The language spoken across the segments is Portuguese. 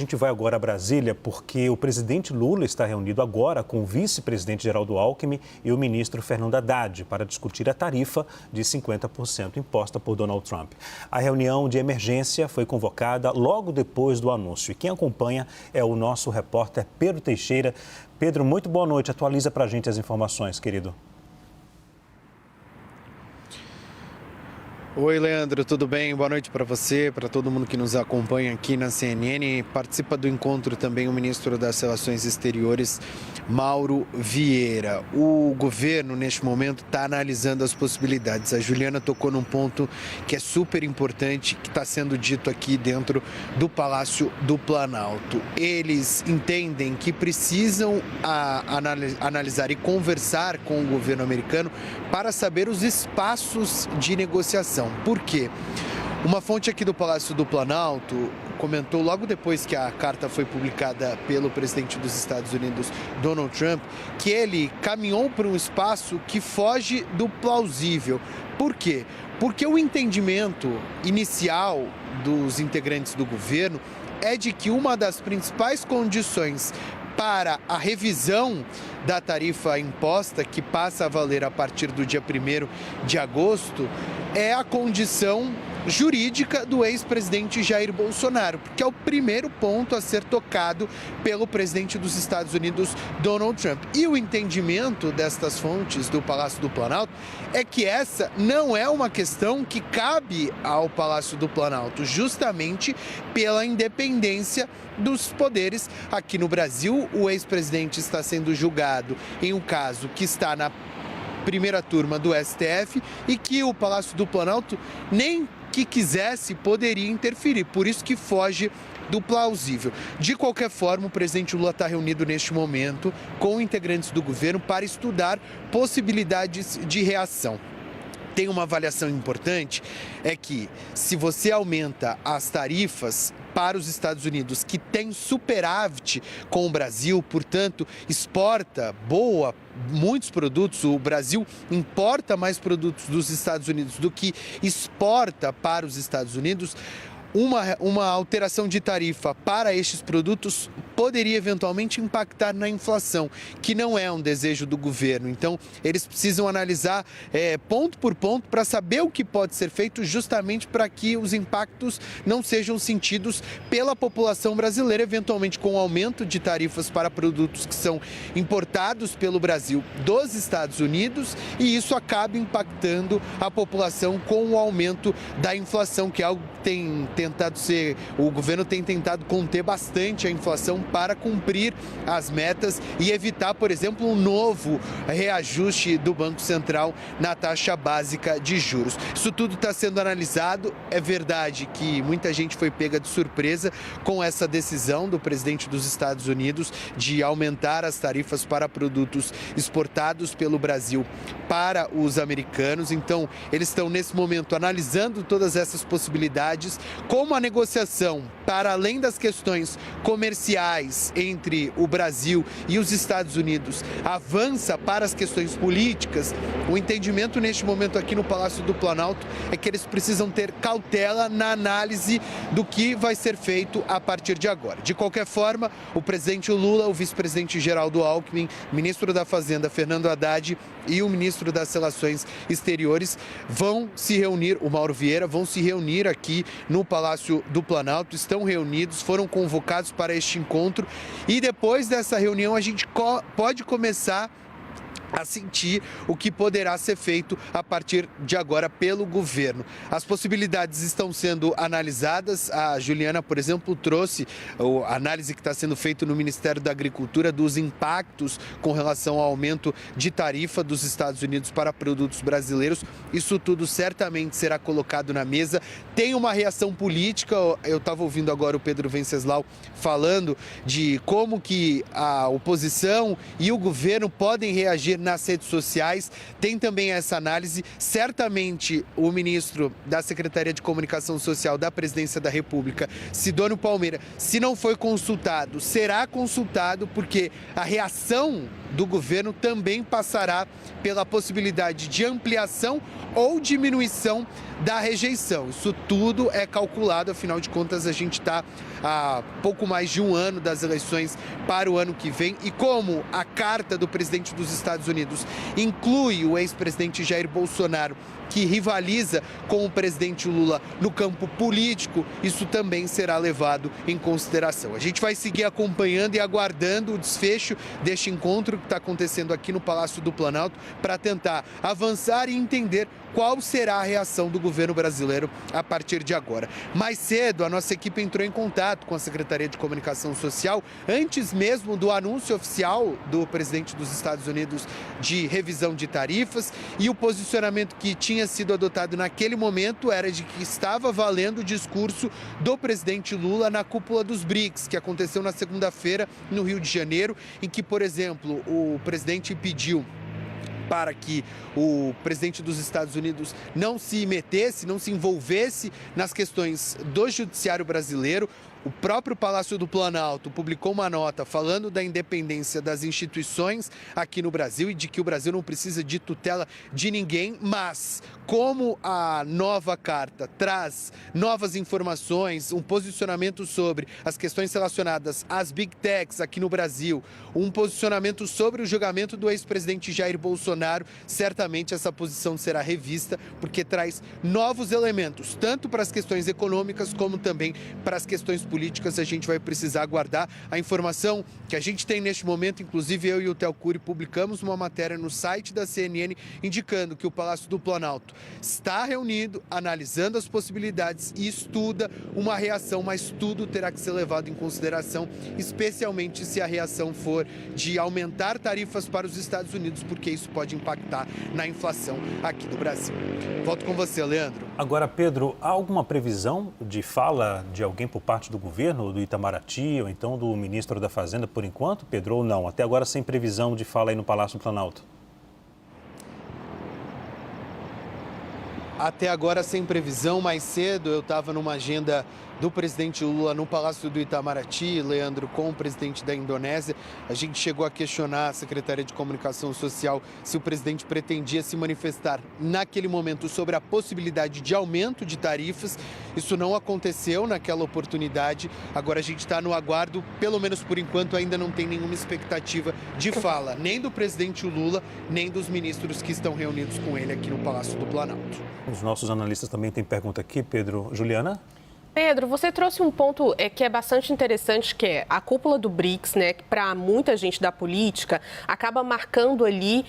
A gente vai agora a Brasília porque o presidente Lula está reunido agora com o vice-presidente Geraldo Alckmin e o ministro Fernando Haddad para discutir a tarifa de 50% imposta por Donald Trump. A reunião de emergência foi convocada logo depois do anúncio e quem acompanha é o nosso repórter Pedro Teixeira. Pedro, muito boa noite. Atualiza para a gente as informações, querido. Oi, Leandro, tudo bem? Boa noite para você, para todo mundo que nos acompanha aqui na CNN. Participa do encontro também o ministro das Relações Exteriores, Mauro Vieira. O governo, neste momento, está analisando as possibilidades. A Juliana tocou num ponto que é super importante, que está sendo dito aqui dentro do Palácio do Planalto. Eles entendem que precisam analisar e conversar com o governo americano para saber os espaços de negociação. Por quê? Uma fonte aqui do Palácio do Planalto comentou logo depois que a carta foi publicada pelo presidente dos Estados Unidos, Donald Trump, que ele caminhou para um espaço que foge do plausível. Por quê? Porque o entendimento inicial dos integrantes do governo é de que uma das principais condições para a revisão da tarifa imposta, que passa a valer a partir do dia 1º de agosto, é a condição jurídica do ex-presidente Jair Bolsonaro, porque é o primeiro ponto a ser tocado pelo presidente dos Estados Unidos, Donald Trump. E o entendimento destas fontes do Palácio do Planalto é que essa não é uma questão que cabe ao Palácio do Planalto, justamente pela independência dos poderes. Aqui no Brasil, o ex-presidente está sendo julgado em um caso que está na primeira turma do STF e que o Palácio do Planalto nem que quisesse poderia interferir, por isso que foge do plausível. De qualquer forma, o presidente Lula está reunido neste momento com integrantes do governo para estudar possibilidades de reação. Tem uma avaliação importante, é que se você aumenta as tarifas para os Estados Unidos, que tem superávit com o Brasil, portanto, exporta muitos produtos, o Brasil importa mais produtos dos Estados Unidos do que exporta para os Estados Unidos, uma alteração de tarifa para estes produtos poderia eventualmente impactar na inflação, que não é um desejo do governo. Então, eles precisam analisar ponto por ponto para saber o que pode ser feito justamente para que os impactos não sejam sentidos pela população brasileira, eventualmente com o aumento de tarifas para produtos que são importados pelo Brasil dos Estados Unidos e isso acaba impactando a população com o aumento da inflação, que é algo que o governo tem tentado conter bastante a inflação para cumprir as metas e evitar, por exemplo, um novo reajuste do Banco Central na taxa básica de juros. Isso tudo está sendo analisado. É verdade que muita gente foi pega de surpresa com essa decisão do presidente dos Estados Unidos de aumentar as tarifas para produtos exportados pelo Brasil para os americanos. Então, eles estão nesse momento analisando todas essas possibilidades, como a negociação, para além das questões comerciais entre o Brasil e os Estados Unidos, avança para as questões políticas. O entendimento neste momento aqui no Palácio do Planalto é que eles precisam ter cautela na análise do que vai ser feito a partir de agora. De qualquer forma, o presidente Lula, o vice-presidente Geraldo Alckmin, ministro da Fazenda Fernando Haddad e o ministro das Relações Exteriores vão se reunir, o Mauro Vieira, vão se reunir aqui no Palácio do Planalto, estão reunidos, foram convocados para este encontro e depois dessa reunião a gente pode começar a sentir o que poderá ser feito a partir de agora pelo governo. As possibilidades estão sendo analisadas. A Juliana, por exemplo, trouxe a análise que está sendo feita no Ministério da Agricultura dos impactos com relação ao aumento de tarifa dos Estados Unidos para produtos brasileiros. Isso tudo certamente será colocado na mesa. Tem uma reação política. Eu estava ouvindo agora o Pedro Venceslau falando de como que a oposição e o governo podem reagir nas redes sociais. Tem também essa análise. Certamente o ministro da Secretaria de Comunicação Social da Presidência da República, Sidônio Palmeira, se não foi consultado, será consultado, porque a reação do governo também passará pela possibilidade de ampliação ou diminuição da rejeição. Isso tudo é calculado, afinal de contas a gente está há pouco mais de um ano das eleições para o ano que vem, e como a carta do presidente dos Estados Unidos inclui o ex-presidente Jair Bolsonaro, que rivaliza com o presidente Lula no campo político, isso também será levado em consideração. A gente vai seguir acompanhando e aguardando o desfecho deste encontro que está acontecendo aqui no Palácio do Planalto para tentar avançar e entender qual será a reação do governo brasileiro a partir de agora. Mais cedo, a nossa equipe entrou em contato com a Secretaria de Comunicação Social, antes mesmo do anúncio oficial do presidente dos Estados Unidos de revisão de tarifas, e o posicionamento que tinha sido adotado naquele momento era de que estava valendo o discurso do presidente Lula na cúpula dos BRICS, que aconteceu na segunda-feira no Rio de Janeiro, em que, por exemplo, o presidente pediu para que o presidente dos Estados Unidos não se metesse, não se envolvesse nas questões do judiciário brasileiro. O próprio Palácio do Planalto publicou uma nota falando da independência das instituições aqui no Brasil e de que o Brasil não precisa de tutela de ninguém, mas como a nova carta traz novas informações, um posicionamento sobre as questões relacionadas às Big Techs aqui no Brasil, um posicionamento sobre o julgamento do ex-presidente Jair Bolsonaro, certamente essa posição será revista, porque traz novos elementos, tanto para as questões econômicas como também para as questões políticas. A gente vai precisar aguardar a informação que a gente tem neste momento. Inclusive, eu e o Theo Cury publicamos uma matéria no site da CNN indicando que o Palácio do Planalto está reunido, analisando as possibilidades e estuda uma reação, mas tudo terá que ser levado em consideração, especialmente se a reação for de aumentar tarifas para os Estados Unidos, porque isso pode impactar na inflação aqui no Brasil. Volto com você, Leandro. Agora, Pedro, há alguma previsão de fala de alguém por parte do governo, do Itamaraty, ou então do ministro da Fazenda, por enquanto, Pedro, ou não? Até agora sem previsão de fala aí no Palácio do Planalto. Até agora sem previsão. Mais cedo eu estava numa agenda do presidente Lula no Palácio do Itamaraty, Leandro, com o presidente da Indonésia. A gente chegou a questionar a Secretaria de Comunicação Social se o presidente pretendia se manifestar naquele momento sobre a possibilidade de aumento de tarifas. Isso não aconteceu naquela oportunidade. Agora a gente está no aguardo, pelo menos por enquanto ainda não tem nenhuma expectativa de fala, nem do presidente Lula, nem dos ministros que estão reunidos com ele aqui no Palácio do Planalto. Os nossos analistas também têm pergunta aqui, Pedro. Juliana? Pedro, você trouxe um ponto que é bastante interessante, que é a cúpula do BRICS, né, que para muita gente da política acaba marcando ali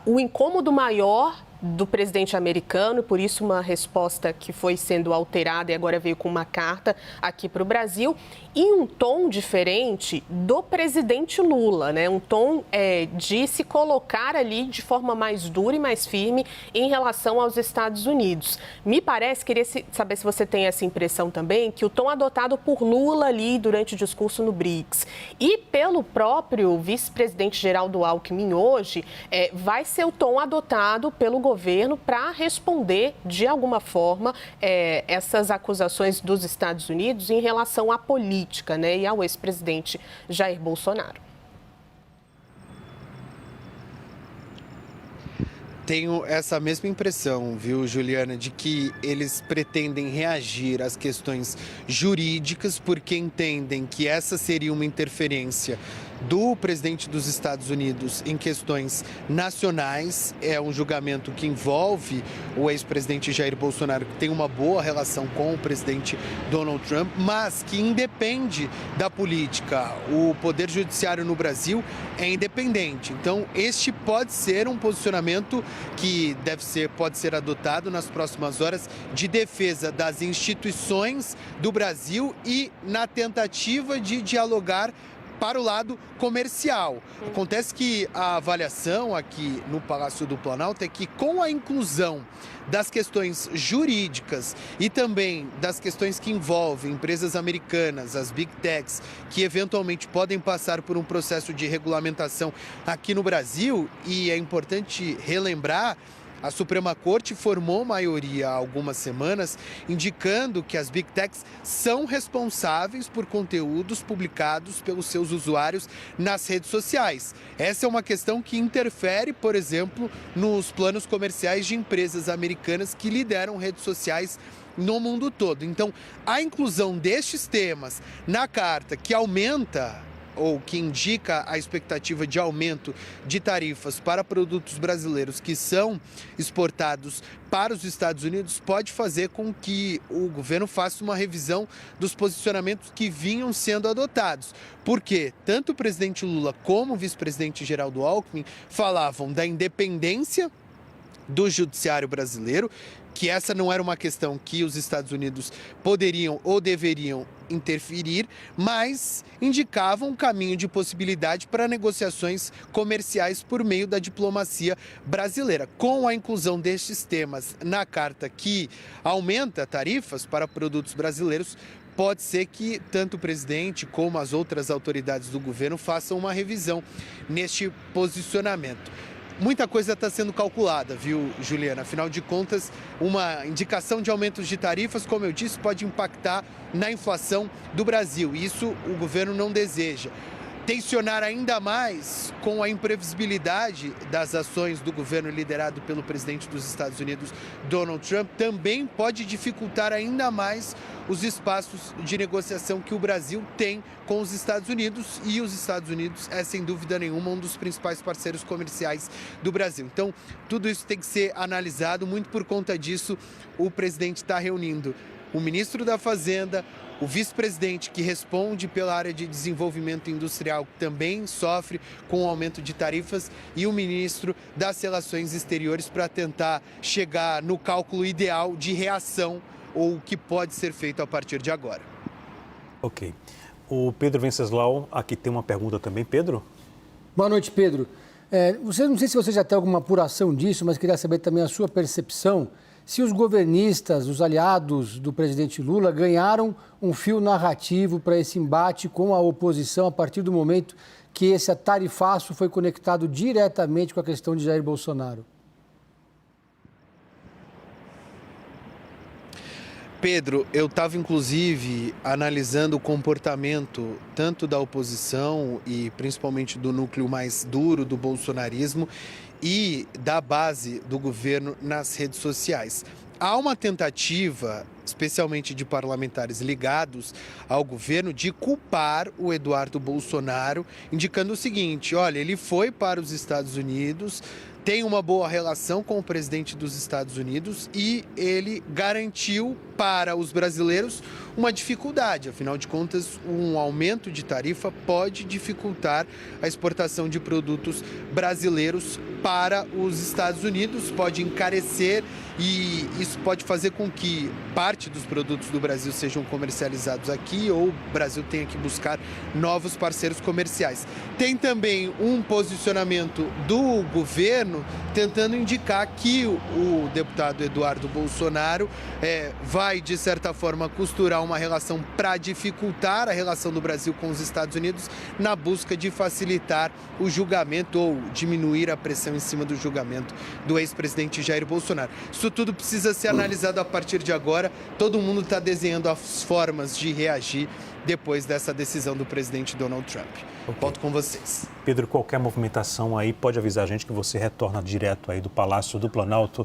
o incômodo maior do presidente americano, e por isso uma resposta que foi sendo alterada e agora veio com uma carta aqui para o Brasil, e um tom diferente do presidente Lula, né? Um tom de se colocar ali de forma mais dura e mais firme em relação aos Estados Unidos. Me parece, queria saber se você tem essa impressão também, que o tom adotado por Lula ali durante o discurso no BRICS e pelo próprio vice-presidente Geraldo Alckmin hoje, vai ser o tom adotado pelo governo para responder, de alguma forma, essas acusações dos Estados Unidos em relação à política, né, e ao ex-presidente Jair Bolsonaro. Tenho essa mesma impressão, viu, Juliana, de que eles pretendem reagir às questões jurídicas porque entendem que essa seria uma interferência do presidente dos Estados Unidos em questões nacionais. É um julgamento que envolve o ex-presidente Jair Bolsonaro, que tem uma boa relação com o presidente Donald Trump, mas que independe da política. O Poder Judiciário no Brasil é independente. Então, este pode ser um posicionamento que pode ser adotado nas próximas horas de defesa das instituições do Brasil e na tentativa de dialogar para o lado comercial. Acontece que a avaliação aqui no Palácio do Planalto é que, com a inclusão das questões jurídicas e também das questões que envolvem empresas americanas, as Big Techs, que eventualmente podem passar por um processo de regulamentação aqui no Brasil, e é importante relembrar, A Suprema Corte formou maioria há algumas semanas, indicando que as Big Techs são responsáveis por conteúdos publicados pelos seus usuários nas redes sociais. Essa é uma questão que interfere, por exemplo, nos planos comerciais de empresas americanas que lideram redes sociais no mundo todo. Então, a inclusão destes temas na carta, que aumenta ou que indica a expectativa de aumento de tarifas para produtos brasileiros que são exportados para os Estados Unidos, pode fazer com que o governo faça uma revisão dos posicionamentos que vinham sendo adotados. Porque tanto o presidente Lula como o vice-presidente Geraldo Alckmin falavam da independência do judiciário brasileiro, que essa não era uma questão que os Estados Unidos poderiam ou deveriam interferir, mas indicavam um caminho de possibilidade para negociações comerciais por meio da diplomacia brasileira. Com a inclusão destes temas na carta que aumenta tarifas para produtos brasileiros, pode ser que tanto o presidente como as outras autoridades do governo façam uma revisão neste posicionamento. Muita coisa está sendo calculada, viu, Juliana? Afinal de contas, uma indicação de aumentos de tarifas, como eu disse, pode impactar na inflação do Brasil. Isso o governo não deseja. Tensionar ainda mais com a imprevisibilidade das ações do governo liderado pelo presidente dos Estados Unidos, Donald Trump, também pode dificultar ainda mais os espaços de negociação que o Brasil tem com os Estados Unidos. E os Estados Unidos é, sem dúvida nenhuma, um dos principais parceiros comerciais do Brasil. Então, tudo isso tem que ser analisado. Muito por conta disso, o presidente está reunindo o ministro da Fazenda, o vice-presidente que responde pela área de desenvolvimento industrial, que também sofre com o aumento de tarifas, e o ministro das Relações Exteriores para tentar chegar no cálculo ideal de reação ou o que pode ser feito a partir de agora. Ok. O Pedro Venceslau aqui tem uma pergunta também. Pedro? Boa noite, Pedro. Não sei se você já tem alguma apuração disso, mas queria saber também a sua percepção se os governistas, os aliados do presidente Lula, ganharam um fio narrativo para esse embate com a oposição a partir do momento que esse tarifaço foi conectado diretamente com a questão de Jair Bolsonaro. Pedro, eu estava inclusive analisando o comportamento tanto da oposição e principalmente do núcleo mais duro do bolsonarismo e da base do governo nas redes sociais. Há uma tentativa, especialmente de parlamentares ligados ao governo, de culpar o Eduardo Bolsonaro, indicando o seguinte: olha, ele foi para os Estados Unidos, tem uma boa relação com o presidente dos Estados Unidos e ele garantiu para os brasileiros uma dificuldade. Afinal de contas, um aumento de tarifa pode dificultar a exportação de produtos brasileiros para os Estados Unidos, pode encarecer e isso pode fazer com que parte dos produtos do Brasil sejam comercializados aqui ou o Brasil tenha que buscar novos parceiros comerciais. Tem também um posicionamento do governo tentando indicar que o deputado Eduardo Bolsonaro vai, de certa forma, costurar uma relação para dificultar a relação do Brasil com os Estados Unidos na busca de facilitar o julgamento ou diminuir a pressão em cima do julgamento do ex-presidente Jair Bolsonaro. Isso tudo precisa ser analisado a partir de agora. Todo mundo está desenhando as formas de reagir depois dessa decisão do presidente Donald Trump. Okay. Volto com vocês. Pedro, qualquer movimentação aí, pode avisar a gente que você retorna direto aí do Palácio do Planalto.